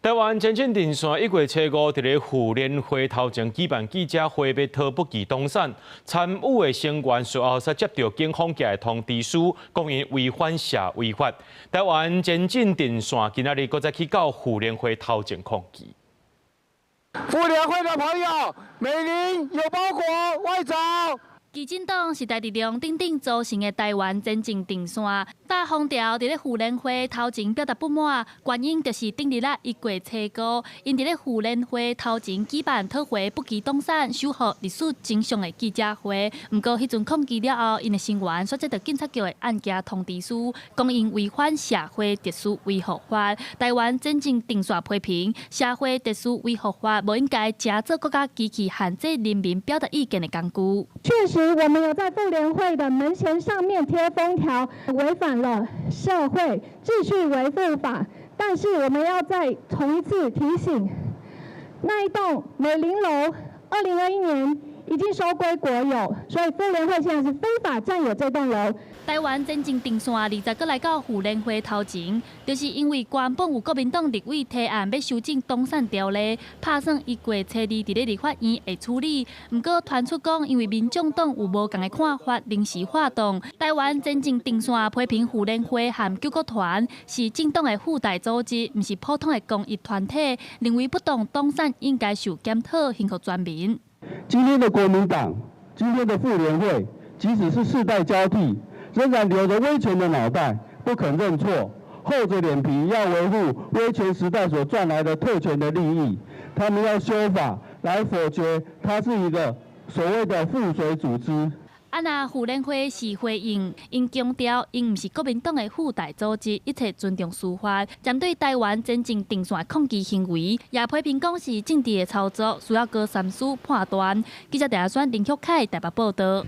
台湾前进电线1月初5伫咧妇联会头前举办记者会，要讨不记东山。参与的成员随后才接到警方寄来通知书，讲因违反社违法。台湾前进电线今仔日搁再去到妇联会头前抗议。妇联会的朋友，美玲有包裹外走。基进党时代力量顶顶组成的台湾前进电线大风潮伫咧妇联会头前表达不满，原因就是顶日1月初5，因伫咧妇联会头前举办讨回不羁东山守护历史真相的记者会。不过，迄阵抗议了后，因的成员所接到警察局的案件通知书，讲因违反社会特殊维护法。台湾前进电线批评社会特殊维护法无应该假做国家机器限制人民表达意见的工具。确实，我们有在妇联会的门前上面贴封条，违反了社会秩序维护法。但是我们要再重一次提醒，那一栋美玲楼2021年已经收归国有，所以妇联会现在是非法占有这栋楼。台湾前进电线20个来到妇联会头前，就是因为原本有国民党立委提案要修正东山条例，打算1月初2伫咧立法院会处理。不过传出讲，因为民众党有无同的看法，临时发动。台湾前进电线批评妇联会和救国团是政党的附带组织，不是普通的公益团体，认为不当东山应该受检讨，幸福全民。今天的国民党，今天的妇联会，即使是世代交替，仍然留着威权的脑袋，不肯认错，厚着脸皮要维护威权时代所赚来的特权的利益。他们要修法来否决，它是一个所谓的附属组织。那妇联会是回应，因强调因不是国民党的附带组织，一切尊重司法。针对台湾前进电线抗议行为，也批评讲是政治的操作，需要高三思判断。记者陈亚轩、林旭凯台北报道。